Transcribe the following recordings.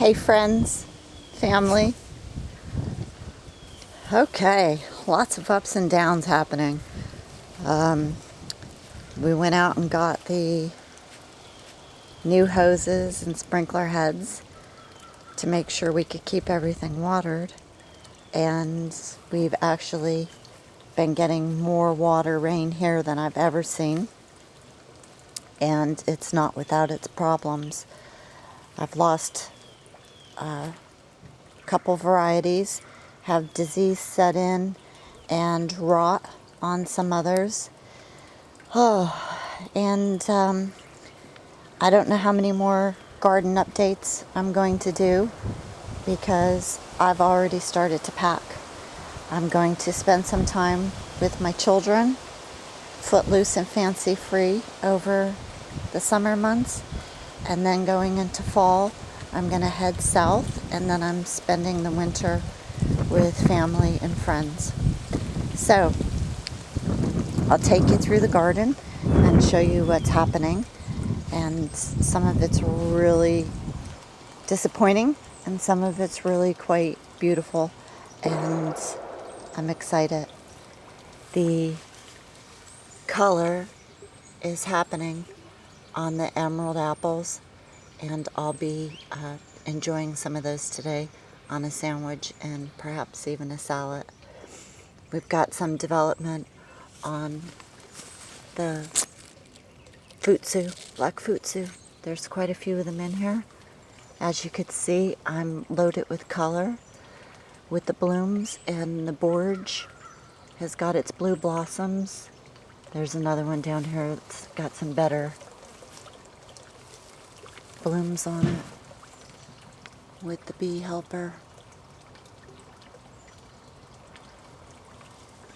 Hey friends, family. Okay, lots of ups and downs happening. Um, we went out and got the new hoses and sprinkler heads to make sure we could keep everything watered. And we've actually been getting more water rain here than I've ever seen. And it's not without its problems. I've lost a couple varieties, have disease set in and rot on some others. Oh, and I don't know how many more garden updates I'm going to do because I've already started to pack. I'm going to spend some time with my children, footloose and fancy free over the summer months, and then going into fall, I'm going to head south, and then I'm spending the winter with family and friends. So I'll take you through the garden and show you what's happening. And some of it's really disappointing, and some of it's really quite beautiful. And I'm excited. The color is happening on the emerald apples, and I'll be enjoying some of those today on a sandwich and perhaps even a salad. We've got some development on the futsu, black futsu. There's quite a few of them in here. As you could see, I'm loaded with color with the blooms, and the borage has got its blue blossoms. There's another one down here that's got some better blooms on it with the bee helper.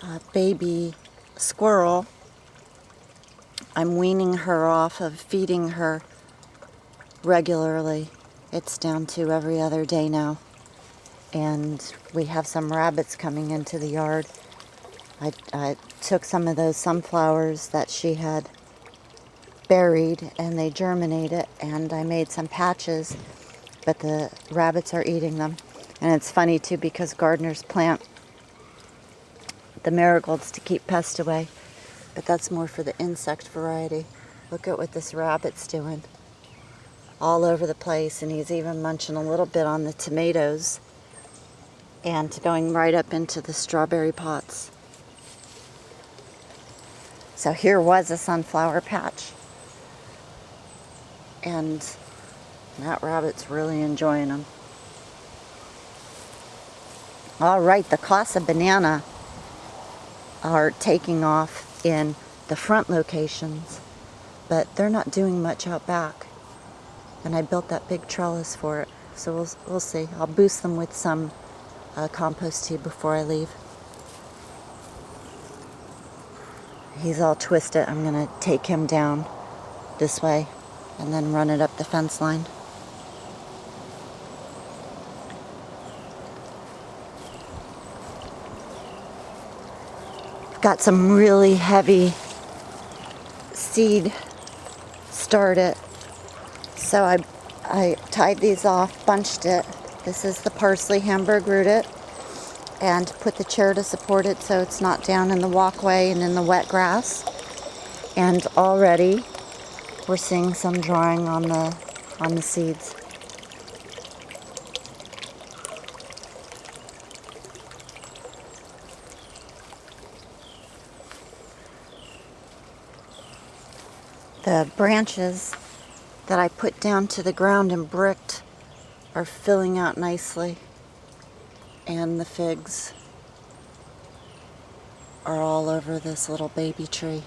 A baby squirrel, I'm weaning her off of feeding her regularly. It's down to every other day now. And we have some rabbits coming into the yard. I took some of those sunflowers that she had buried and they germinated, and I made some patches, but the rabbits are eating them. And it's funny too because gardeners plant the marigolds to keep pests away, but that's more for the insect variety. Look at what this rabbit's doing. All over the place, and he's even munching a little bit on the tomatoes and going right up into the strawberry pots. So here was a sunflower patch, and that rabbit's really enjoying them. All right, the Casa banana are taking off in the front locations, but they're not doing much out back. And I built that big trellis for it, so we'll see. I'll boost them with some compost tea before I leave. He's all twisted. I'm gonna take him down this way and then run it up the fence line. I've got some really heavy seed started, so I tied these off, bunched it. This is the parsley Hamburg rooted, and put the chair to support it so it's not down in the walkway and in the wet grass. And already we're seeing some drying on the seeds. The branches that I put down to the ground and bricked are filling out nicely, and the figs are all over this little baby tree.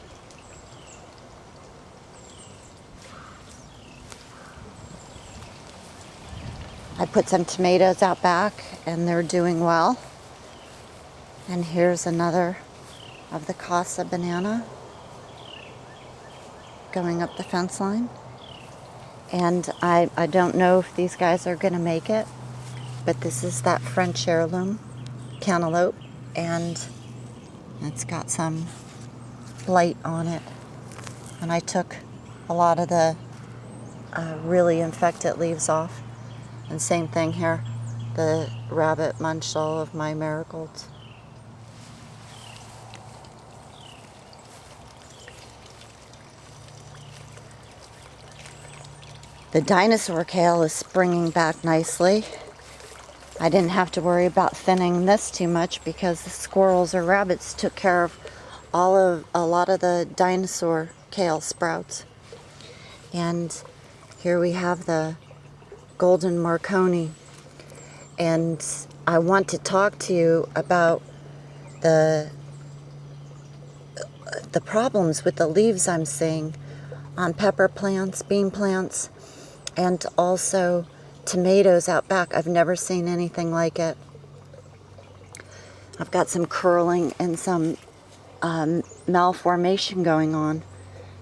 I put some tomatoes out back and they're doing well. And here's another of the Casa banana going up the fence line. And I don't know if these guys are gonna make it, but this is that French heirloom cantaloupe, and it's got some blight on it. And I took a lot of the really infected leaves off. And same thing here. The rabbit munched all of my marigolds. The dinosaur kale is springing back nicely. I didn't have to worry about thinning this too much because the squirrels or rabbits took care of a lot of the dinosaur kale sprouts. And here we have the golden Marconi. And I want to talk to you about the problems with the leaves I'm seeing on pepper plants, bean plants, and also tomatoes out back. I've never seen anything like it. I've got some curling and some malformation going on,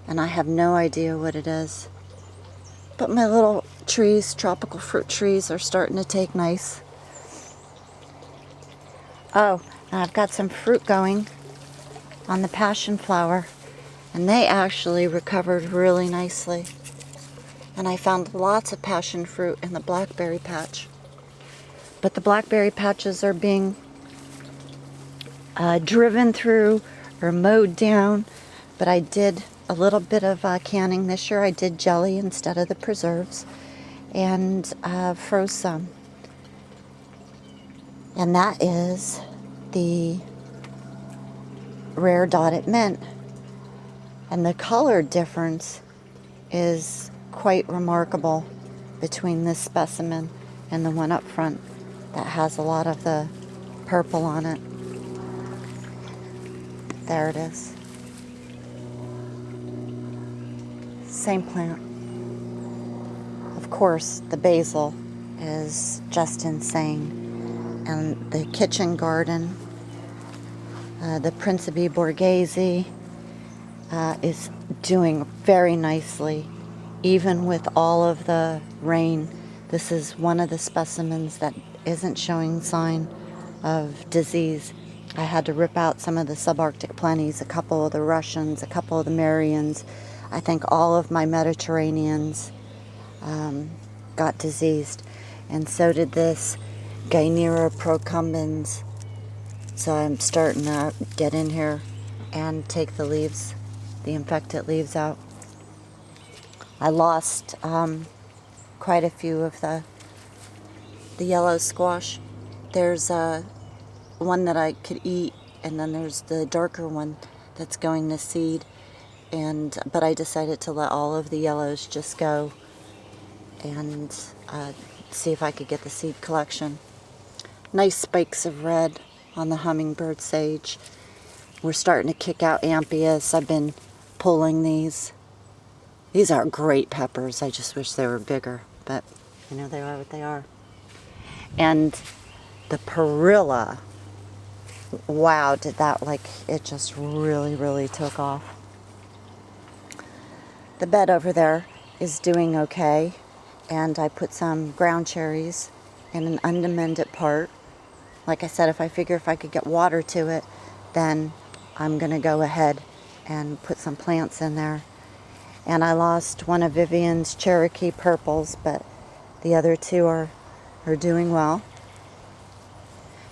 and I have no idea what it is. But my little trees, tropical fruit trees, are starting to take nice. Oh, and I've got some fruit going on the passion flower, and they actually recovered really nicely. And I found lots of passion fruit in the blackberry patch. But the blackberry patches are being driven through or mowed down. But I did a little bit of canning this year. I did jelly instead of the preserves, and froze some. And that is the rare dotted mint. And the color difference is quite remarkable between this specimen and the one up front that has a lot of the purple on it. There it is. Same plant. Of course, the basil is just insane. And the kitchen garden, the Principe Borghese, is doing very nicely, even with all of the rain. This is one of the specimens that isn't showing sign of disease. I had to rip out some of the subarctic plenties, a couple of the Russians, a couple of the Marians. I think all of my Mediterraneans got diseased, and so did this Guinera procumbens. So I'm starting to get in here and take the leaves, the infected leaves out. I lost quite a few of the yellow squash. There's one that I could eat, and then there's the darker one that's going to seed. But I decided to let all of the yellows just go and see if I could get the seed collection. Nice spikes of red on the hummingbird sage. We're starting to kick out ampias. I've been pulling these. These are great peppers. I just wish they were bigger, but you know, they are what they are. And the perilla, wow, did that, it just really, really took off. The bed over there is doing okay, and I put some ground cherries in an undemended part. Like I said, if I could get water to it, then I'm going to go ahead and put some plants in there. And I lost one of Vivian's Cherokee purples, but the other two are doing well.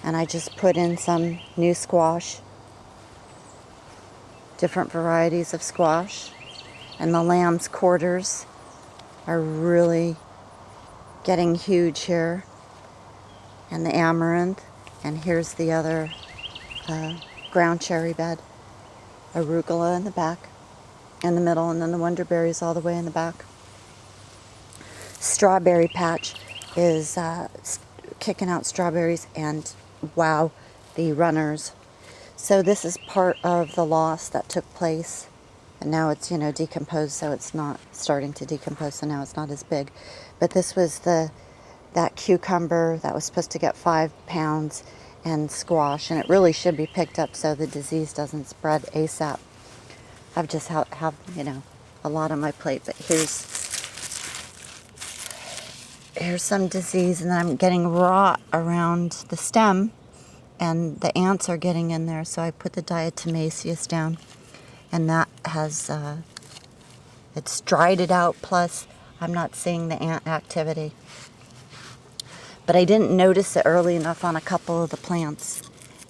And I just put in some new squash, different varieties of squash. And the lamb's quarters are really getting huge here. And the amaranth. And here's the other ground cherry bed. Arugula in the back, in the middle, and then the wonderberries all the way in the back. Strawberry patch is kicking out strawberries, and wow, the runners. So this is part of the loss that took place, and now it's, decomposed, so it's not starting to decompose, so now it's not as big. But this was that cucumber that was supposed to get 5 pounds, and squash, and it really should be picked up so the disease doesn't spread ASAP. I've just have a lot on my plate, but here's some disease, and I'm getting rot around the stem, and the ants are getting in there, so I put the diatomaceous down, and that has it's dried it out, plus I'm not seeing the ant activity. But I didn't notice it early enough on a couple of the plants,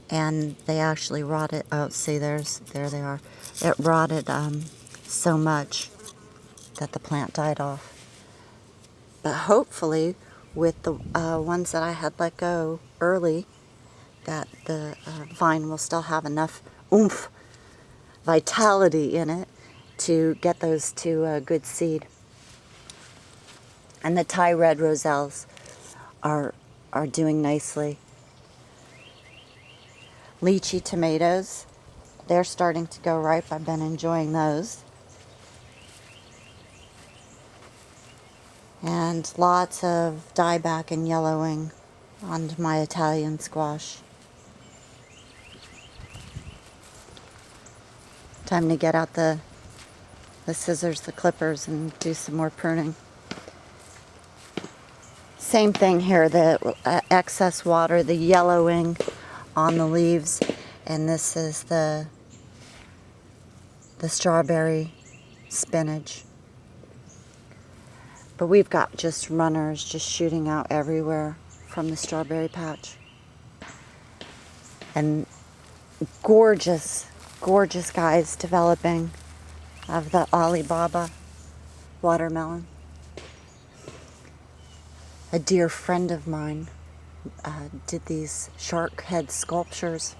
and they actually rotted. Oh, see, there they are. It rotted so much that the plant died off. But hopefully, with the ones that I had let go early, that the vine will still have enough oomph, vitality in it to get those to good seed. And the Thai red roselles are doing nicely. Lychee tomatoes, they're starting to go ripe. I've been enjoying those. And lots of dieback and yellowing on my Italian squash. Time to get out the scissors, the clippers, and do some more pruning. Same thing here, the excess water, the yellowing on the leaves, and this is the strawberry spinach. But we've got just runners just shooting out everywhere from the strawberry patch. And gorgeous, gorgeous guys developing of the Alibaba watermelon. A dear friend of mine did these shark head sculptures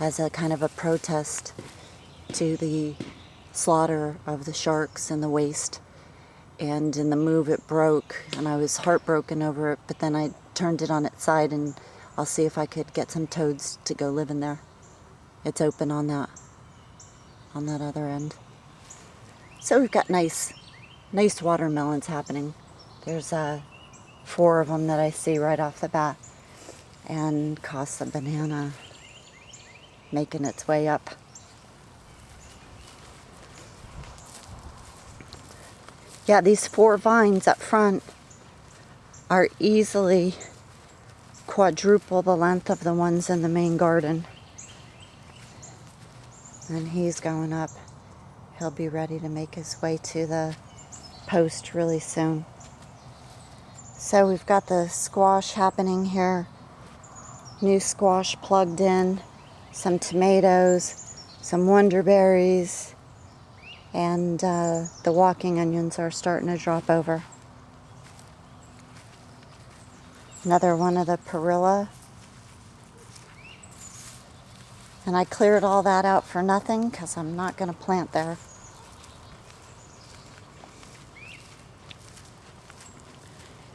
as a kind of a protest to the slaughter of the sharks in the waste. And in the move it broke, and I was heartbroken over it, but then I turned it on its side, and I'll see if I could get some toads to go live in there. It's open on that other end. So we've got nice watermelons happening. There's 4 of them that I see right off the bat, and Casa banana making its way up. Yeah, these 4 vines up front are easily quadruple the length of the ones in the main garden. And he's going up. He'll be ready to make his way to the post really soon. So we've got the squash happening here. New squash plugged in. Some tomatoes, some wonderberries, and the walking onions are starting to drop over. Another one of the perilla. And I cleared all that out for nothing because I'm not going to plant there.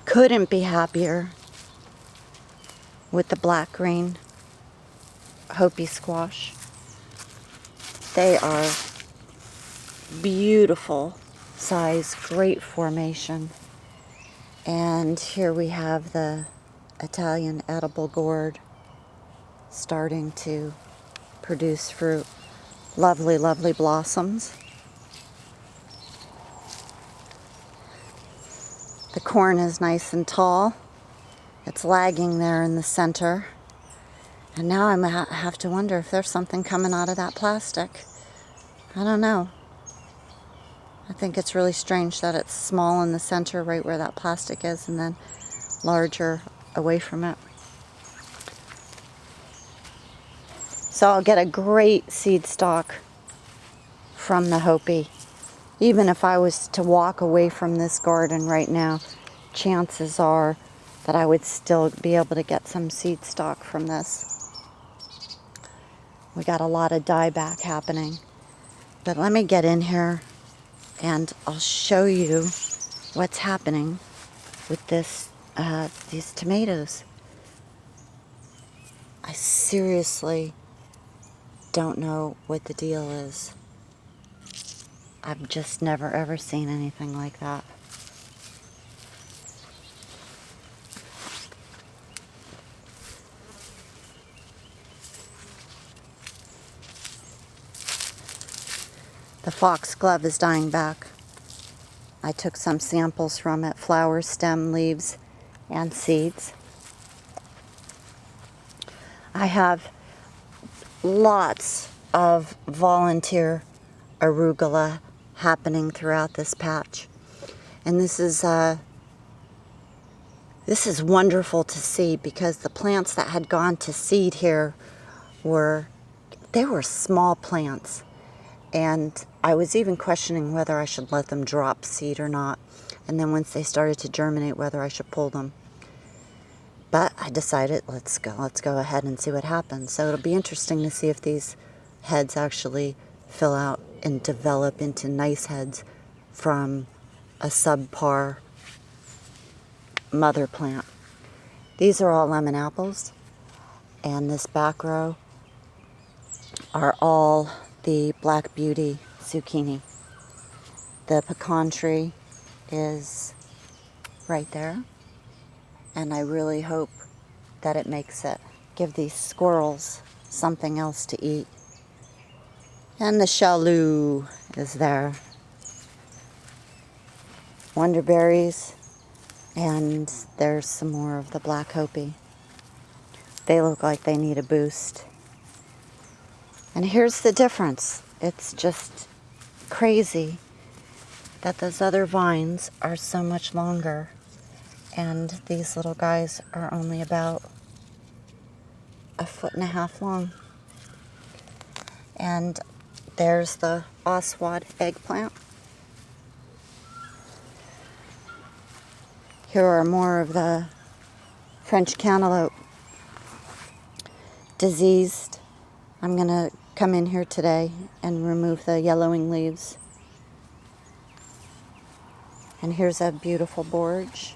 Couldn't be happier with the black-green Hopi squash. They are beautiful size, great formation. And here we have the Italian edible gourd starting to produce fruit. Lovely, lovely blossoms. The corn is nice and tall. It's lagging there in the center. And now I have to wonder if there's something coming out of that plastic. I don't know. I think it's really strange that it's small in the center right where that plastic is and then larger away from it. So I'll get a great seed stock from the Hopi. Even if I was to walk away from this garden right now, chances are that I would still be able to get some seed stock from this. We got a lot of dieback happening. But let me get in here and I'll show you what's happening with these tomatoes. I seriously don't know what the deal is. I've just never ever seen anything like that. The foxglove is dying back. I took some samples from it, flowers, stem, leaves, and seeds. I have lots of volunteer arugula happening throughout this patch. And this is This is wonderful to see because the plants that had gone to seed here they were small plants. And I was even questioning whether I should let them drop seed or not. And then once they started to germinate, whether I should pull them. But I decided, let's go ahead and see what happens. So it'll be interesting to see if these heads actually fill out and develop into nice heads from a subpar mother plant. These are all lemon apples, and this back row are all the Black Beauty zucchini. The pecan tree is right there, and I really hope that it makes it. Give these squirrels something else to eat. And the shalou is there. Wonderberries, and there's some more of the black hopi. They look like they need a boost. And here's the difference. It's just crazy that those other vines are so much longer, and these little guys are only about 1.5 feet long. And there's the Oswald eggplant. Here are more of the French cantaloupe. Diseased. I'm going to come in here today and remove the yellowing leaves. And here's a beautiful borage.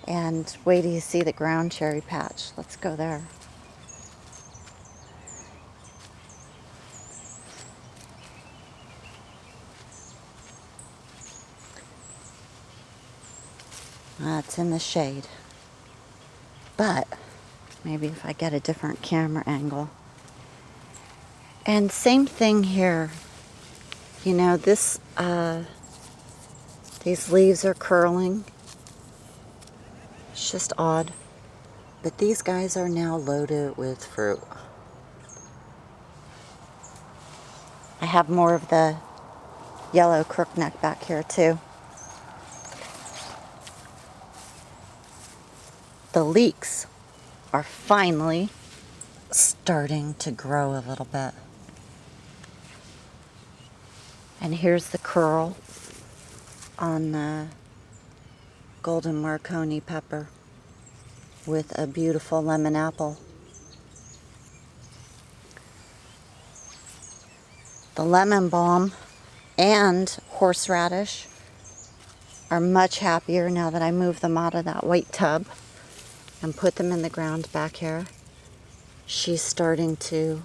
And wait till you see the ground cherry patch. Let's go there. It's in the shade. But maybe if I get a different camera angle. And same thing here. You know, these leaves are curling. It's just odd. But these guys are now loaded with fruit. I have more of the yellow crookneck back here too. The leeks are finally starting to grow a little bit. And here's the curl on the golden Marconi pepper with a beautiful lemon apple. The lemon balm and horseradish are much happier now that I moved them out of that white tub and put them in the ground back here. She's starting to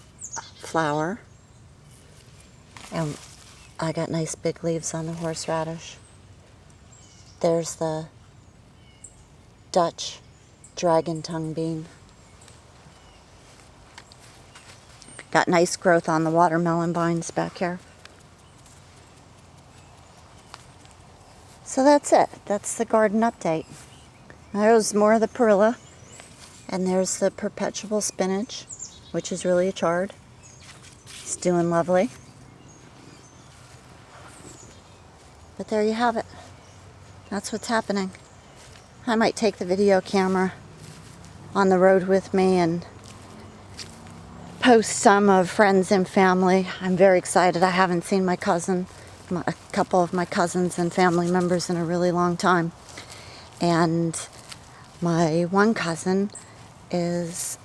flower, and I got nice big leaves on the horseradish. There's the Dutch dragon tongue bean. Got nice growth on the watermelon vines back here. So that's it. That's the garden update. There's more of the perilla. And there's the perpetual spinach, which is really a chard. It's doing lovely. But there you have it. That's what's happening. I might take the video camera on the road with me and post some of friends and family. I'm very excited. I haven't seen my cousin, a couple of my cousins and family members in a really long time. And my one cousin is,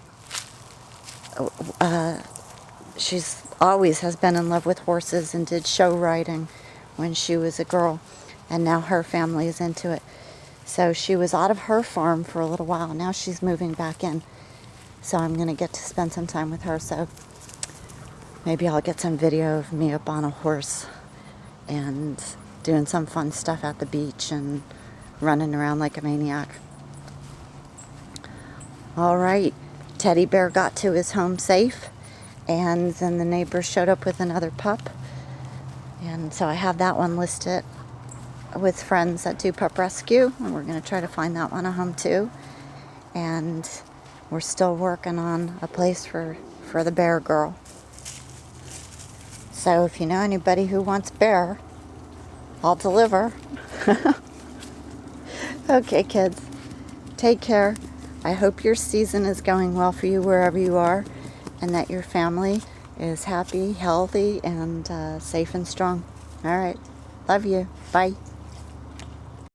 she's always has been in love with horses and did show riding when she was a girl, and now her family is into it. So she was out of her farm for a little while. Now she's moving back in. So I'm going to get to spend some time with her. So maybe I'll get some video of me up on a horse and doing some fun stuff at the beach and running around like a maniac. All right, Teddy Bear got to his home safe, and then the neighbors showed up with another pup. And so I have that one listed with friends that do pup rescue, and we're going to try to find that one a home too. And we're still working on a place for the bear girl. So if you know anybody who wants bear, I'll deliver. Okay, kids, take care. I hope your season is going well for you wherever you are, and that your family is happy, healthy, and safe and strong. All right. Love you. Bye.